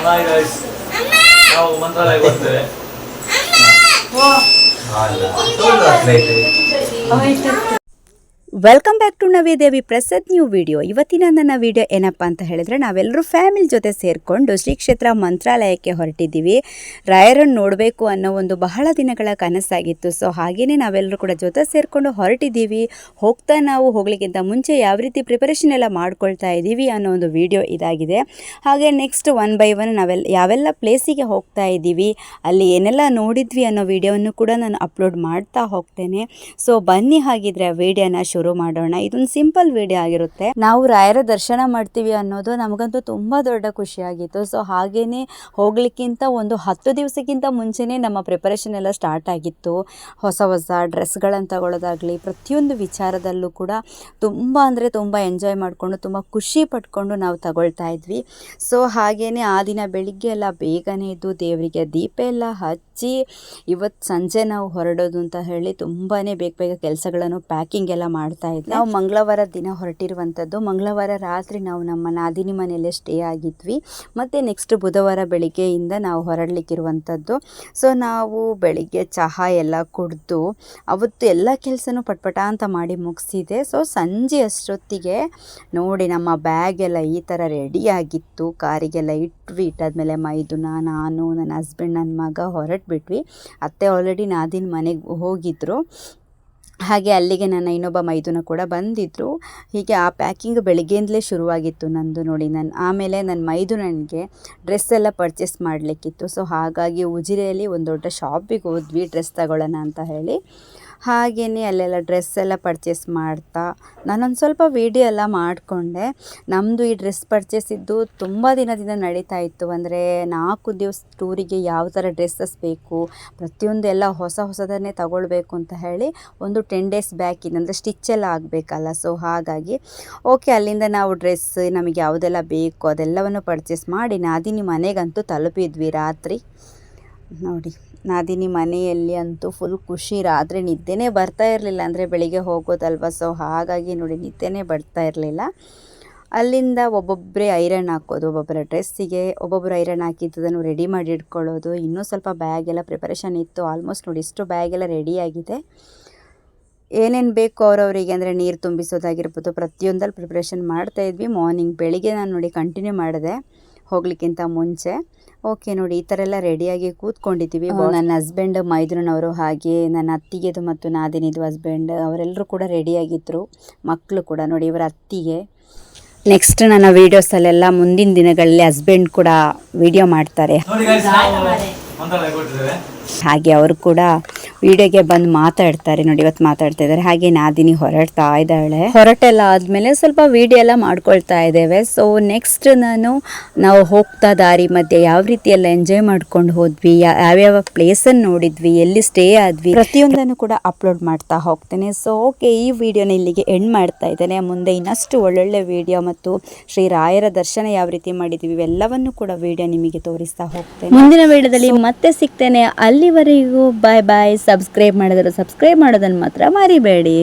Hi guys, ನಾವು ಮಂತ್ರಾಲಯಕ್ಕೆ ಹೋಗ್ತೇವೆ. Welcome back to Navyadevi Prasad new video. ಇವತ್ತಿನ ನನ್ನ ವಿಡಿಯೋ ಏನಪ್ಪ ಅಂತ ಹೇಳಿದ್ರೆ, ನಾವೆಲ್ಲರೂ ಫ್ಯಾಮಿಲಿ ಜೊತೆ ಸೇರಿಕೊಂಡು ಶ್ರೀ ಕ್ಷೇತ್ರ ಮಂತ್ರಾಲಯಕ್ಕೆ ಹೊರಟಿದ್ದೀವಿ. ರಾಯರನ್ನು ನೋಡಬೇಕು ಅನ್ನೋ ಒಂದು ಬಹಳ ದಿನಗಳ ಕನಸಾಗಿತ್ತು. ಸೊ ಹಾಗೆಯೇ ನಾವೆಲ್ಲರೂ ಕೂಡ ಜೊತೆ ಸೇರಿಕೊಂಡು ಹೊರಟಿದ್ದೀವಿ. ನಾವು ಹೋಗ್ಲಿಕ್ಕಿಂತ ಮುಂಚೆ ಯಾವ ರೀತಿ ಪ್ರಿಪರೇಷನ್ ಎಲ್ಲ ಮಾಡ್ಕೊಳ್ತಾ ಇದ್ದೀವಿ ಅನ್ನೋ ಒಂದು ವಿಡಿಯೋ ಇದಾಗಿದೆ. ಹಾಗೆ ನೆಕ್ಸ್ಟ್ 1 by 1 ಯಾವೆಲ್ಲ ಪ್ಲೇಸಿಗೆ ಹೋಗ್ತಾ ಇದ್ದೀವಿ, ಅಲ್ಲಿ ಏನೆಲ್ಲ ನೋಡಿದ್ವಿ ಅನ್ನೋ ವಿಡಿಯೋವನ್ನು ಕೂಡ ನಾನು ಅಪ್ಲೋಡ್ ಮಾಡ್ತಾ ಹೋಗ್ತೇನೆ. ಸೊ ಬನ್ನಿ ಹಾಗಿದ್ರೆ ವಿಡಿಯೋನ ಶುರು ಮಾಡೋಣ. ಇದೊಂದು ಸಿಂಪಲ್ ವಿಡಿಯೋ ಆಗಿರುತ್ತೆ. ನಾವು ರಾಯರ ದರ್ಶನ ಮಾಡ್ತೀವಿ ಅನ್ನೋದು ನಮಗಂತೂ ತುಂಬಾ ದೊಡ್ಡ ಖುಷಿಯಾಗಿತ್ತು. ಸೊ ಹಾಗೇನೆ ಹೋಗ್ಲಿಕ್ಕಿಂತ ಒಂದು 10 ದಿವಸಕ್ಕಿಂತ ಮುಂಚೆನೇ ನಮ್ಮ ಪ್ರಿಪರೇಷನ್ ಎಲ್ಲ ಸ್ಟಾರ್ಟ್ ಆಗಿತ್ತು. ಹೊಸ ಡ್ರೆಸ್ಗಳನ್ನು ತಗೊಳ್ಳೋದಾಗ್ಲಿ, ಪ್ರತಿಯೊಂದು ವಿಚಾರದಲ್ಲೂ ಕೂಡ ತುಂಬ ಅಂದರೆ ತುಂಬ ಎಂಜಾಯ್ ಮಾಡಿಕೊಂಡು ತುಂಬ ಖುಷಿ ಪಟ್ಕೊಂಡು ನಾವು ತಗೊಳ್ತಾ ಇದ್ವಿ. ಸೊ ಹಾಗೇನೆ ಆ ದಿನ ಬೆಳಿಗ್ಗೆ ಎಲ್ಲ ಬೇಗನೆ ಇದ್ದು ದೇವರಿಗೆ ದೀಪ ಎಲ್ಲ ಹಚ್ಚಿ ಇವತ್ತು ಸಂಜೆ ನಾವು ಹೊರಡೋದು ಅಂತ ಹೇಳಿ ತುಂಬಾ ಬೇಗ ಕೆಲಸಗಳನ್ನು ಪ್ಯಾಕಿಂಗ್ ಎಲ್ಲ ಮಾಡ್ತಾ ಇದ್ವಿ. ನಾವು ಮಂಗಳವಾರ ದಿನ ಹೊರಟಿರುವಂಥದ್ದು. ಮಂಗಳವಾರ ರಾತ್ರಿ ನಾವು ನಮ್ಮ ನಾದಿನಿ ಮನೆಯಲ್ಲೇ ಸ್ಟೇ ಆಗಿದ್ವಿ. ಮತ್ತು ನೆಕ್ಸ್ಟ್ ಬುಧವಾರ ಬೆಳಿಗ್ಗೆಯಿಂದ ನಾವು ಹೊರಡಲಿಕ್ಕಿರುವಂಥದ್ದು. ಸೊ ನಾವು ಬೆಳಿಗ್ಗೆ ಚಹಾ ಎಲ್ಲ ಕುಡಿದು ಅವತ್ತು ಎಲ್ಲ ಕೆಲಸನೂ ಪಟ್ಪಟ ಅಂತ ಮಾಡಿ ಮುಗಿಸಿದೆ. ಸೊ ಸಂಜೆ ಅಷ್ಟೊತ್ತಿಗೆ ನೋಡಿ ನಮ್ಮ ಬ್ಯಾಗ್ ಎಲ್ಲ ಈ ಥರ ರೆಡಿಯಾಗಿತ್ತು. ಕಾರಿಗೆಲ್ಲ ಇಟ್ಟಾದ್ಮೇಲೆ ಮೈದುನ, ನಾನು, ನನ್ನ ಹಸ್ಬೆಂಡ್, ನನ್ನ ಮಗ ಹೊರಟ್ಬಿಟ್ವಿ. ಅತ್ತೆ ಆಲ್ರೆಡಿ ನಾದಿನ ಮನೆಗೆ ಹೋಗಿದ್ದರು. ಹಾಗೆ ಅಲ್ಲಿಗೆ ನನ್ನ ಇನ್ನೊಬ್ಬ ಮೈದುನ ಕೂಡ ಬಂದಿದ್ದರು. ಹೀಗೆ ಆ ಪ್ಯಾಕಿಂಗ್ ಬೆಳಿಗ್ಗೆಯಿಂದಲೇ ಶುರುವಾಗಿತ್ತು ನಂದು. ನೋಡಿ, ಆಮೇಲೆ ನನ್ನ ಮೈದುನನಿಗೆ ಡ್ರೆಸ್ ಎಲ್ಲ ಪರ್ಚೇಸ್ ಮಾಡಲಿಕ್ಕಿತ್ತು. ಸೊ ಹಾಗಾಗಿ ಉಜಿರೆಯಲ್ಲಿ ಒಂದು ದೊಡ್ಡ ಶಾಪಿಗೆ ಹೋದ್ವಿ ಡ್ರೆಸ್ ತಗೊಳ್ಳೋಣ ಅಂತ ಹೇಳಿ. ಹಾಗೆಯೇ ಅಲ್ಲೆಲ್ಲ ಡ್ರೆಸ್ ಎಲ್ಲ ಪರ್ಚೇಸ್ ಮಾಡ್ತಾ ನಾನೊಂದು ಸ್ವಲ್ಪ ವೀಡಿಯೋ ಎಲ್ಲ ಮಾಡಿಕೊಂಡೆ. ನಮ್ಮದು ಈ ಡ್ರೆಸ್ ಪರ್ಚೇಸ್ ಇದ್ದು ತುಂಬ ದಿನದಿಂದ ನಡೀತಾ ಇತ್ತು. ಅಂದರೆ 4 ದಿವಸ ಟೂರಿಗೆ ಯಾವ ಥರ ಡ್ರೆಸ್ಸಸ್ ಬೇಕು, ಪ್ರತಿಯೊಂದು ಎಲ್ಲ ಹೊಸದನ್ನೇ ತಗೊಳ್ಬೇಕು ಅಂತ ಹೇಳಿ ಒಂದು 10 days ಬ್ಯಾಕಿಂದ, ಅಂದರೆ ಸ್ಟಿಚ್ ಎಲ್ಲ ಆಗಬೇಕಲ್ಲ. ಸೊ ಹಾಗಾಗಿ ಅಲ್ಲಿಂದ ನಾವು ಡ್ರೆಸ್ ನಮಗೆ ಯಾವುದೆಲ್ಲ ಬೇಕು ಅದೆಲ್ಲವನ್ನು ಪರ್ಚೇಸ್ ಮಾಡಿ ನಾದಿನಿ ಮನೆಗಂತೂ ತಲುಪಿದ್ವಿ ರಾತ್ರಿ. ನೋಡಿ, ನಾದಿನಿ ಮನೆಯಲ್ಲಿ ಅಂತೂ ಫುಲ್ ಖುಷಿ. ರಾತ್ರಿ ನಿದ್ದೆನೇ ಬರ್ತಾ ಇರಲಿಲ್ಲ, ಅಂದರೆ ಬೆಳಿಗ್ಗೆ ಹೋಗೋದಲ್ವ. ಸೊ ಹಾಗಾಗಿ ನೋಡಿ, ನಿದ್ದೆನೇ ಬರ್ತಾ ಇರಲಿಲ್ಲ. ಅಲ್ಲಿಂದ ಒಬ್ಬೊಬ್ಬರೇ ಐರನ್ ಹಾಕೋದು, ಒಬ್ಬೊಬ್ಬರ ಡ್ರೆಸ್ಸಿಗೆ ಒಬ್ಬೊಬ್ಬರು ಐರನ್ ಹಾಕಿದ್ದನ್ನು ರೆಡಿ ಮಾಡಿ ಇಟ್ಕೊಳ್ಳೋದು. ಇನ್ನೂ ಸ್ವಲ್ಪ ಬ್ಯಾಗ್ ಎಲ್ಲ ಪ್ರಿಪರೇಷನ್ ಇತ್ತು. ಆಲ್ಮೋಸ್ಟ್ ನೋಡಿ ಇಷ್ಟು ಬ್ಯಾಗ್ ಎಲ್ಲ ರೆಡಿಯಾಗಿದೆ. ಏನೇನು ಬೇಕು ಅವರವರಿಗೆ, ಅಂದರೆ ನೀರು ತುಂಬಿಸೋದಾಗಿರ್ಬೋದು, ಪ್ರತಿಯೊಂದಲ್ಲಿ ಪ್ರಿಪ್ರೇಷನ್ ಮಾಡ್ತಾಯಿದ್ವಿ. ಬೆಳಿಗ್ಗೆ ನಾನು ನೋಡಿ ಕಂಟಿನ್ಯೂ ಮಾಡಿದೆ ಹೋಗ್ಲಿಕ್ಕಿಂತ ಮುಂಚೆ. ನೋಡಿ, ಈ ಥರ ಎಲ್ಲ ರೆಡಿಯಾಗಿ ಕೂತ್ಕೊಂಡಿದ್ದೀವಿ. ನನ್ನ ಹಸ್ಬೆಂಡ್, ಮೈದುನವರು, ಹಾಗೆ ನನ್ನ ಅತ್ತಿಗೆದು ಮತ್ತು ನಾದಿನಿದು ಹಸ್ಬೆಂಡ್ ಅವರೆಲ್ಲರೂ ಕೂಡ ರೆಡಿಯಾಗಿದ್ದರು. ಮಕ್ಕಳು ಕೂಡ ನೋಡಿ, ಇವರ ಅತ್ತಿಗೆ. ನೆಕ್ಸ್ಟ್ ನನ್ನ ವೀಡಿಯೋಸಲ್ಲೆಲ್ಲ ಮುಂದಿನ ದಿನಗಳಲ್ಲಿ ಹಸ್ಬೆಂಡ್ ಕೂಡ ವಿಡಿಯೋ ಮಾಡ್ತಾರೆ. ಹಾಗೆ ಅವರು ಕೂಡ ವಿಡಿಯೋಗೆ ಬಂದು ಮಾತಾಡ್ತಾರೆ. ನೋಡಿ, ಇವತ್ತು ಮಾತಾಡ್ತಾ ಇದ್ದಾರೆ. ಹಾಗೆ ನಾದಿನಿ ಹೊರಡ್ತಾ ಇದ್ದಾಳೆ. ಹೊರಟೆಲ್ಲ ಆದಮೇಲೆ ಸ್ವಲ್ಪ ವಿಡಿಯೋ ಎಲ್ಲ ಮಾಡ್ಕೊಳ್ತಾ ಇದ್ದೇವೆ. ಸೊ ನೆಕ್ಸ್ಟ್ ನಾವು ಹೋಗ್ತಾ ದಾರಿ ಮಧ್ಯೆ ಯಾವ ರೀತಿ ಎಲ್ಲ ಎಂಜಾಯ್ ಮಾಡ್ಕೊಂಡು ಹೋದ್ವಿ, ಯಾವ್ಯಾವ ಪ್ಲೇಸನ್ನು ನೋಡಿದ್ವಿ, ಎಲ್ಲಿ ಸ್ಟೇ ಆದ್ವಿ, ಪ್ರತಿಯೊಂದನ್ನು ಕೂಡ ಅಪ್ಲೋಡ್ ಮಾಡ್ತಾ ಹೋಗ್ತೇನೆ. ಸೊ ಈ ವಿಡಿಯೋನ ಇಲ್ಲಿಗೆ ಎಂಡ್ ಮಾಡ್ತಾ ಇದ್ದೇನೆ. ಮುಂದೆ ಇನ್ನಷ್ಟು ಒಳ್ಳೊಳ್ಳೆ ವಿಡಿಯೋ ಮತ್ತು ಶ್ರೀ ರಾಯರ ದರ್ಶನ ಯಾವ ರೀತಿ ಮಾಡಿದ್ವಿ ಇವೆಲ್ಲವನ್ನು ಕೂಡ ವಿಡಿಯೋ ನಿಮಗೆ ತೋರಿಸ್ತಾ ಹೋಗ್ತೇನೆ. ಮುಂದಿನ ವಿಡಿಯೋದಲ್ಲಿ ಮತ್ತೆ ಸಿಗ್ತೇನೆ. ಅಲ್ಲಿವರೆಗೂ ಬಾಯ್ ಬಾಯ್. ಸಬ್ಸ್ಕ್ರೈಬ್ ಮಾಡೋದನ್ನು ಮಾತ್ರ ಮರಿಬೇಡಿ.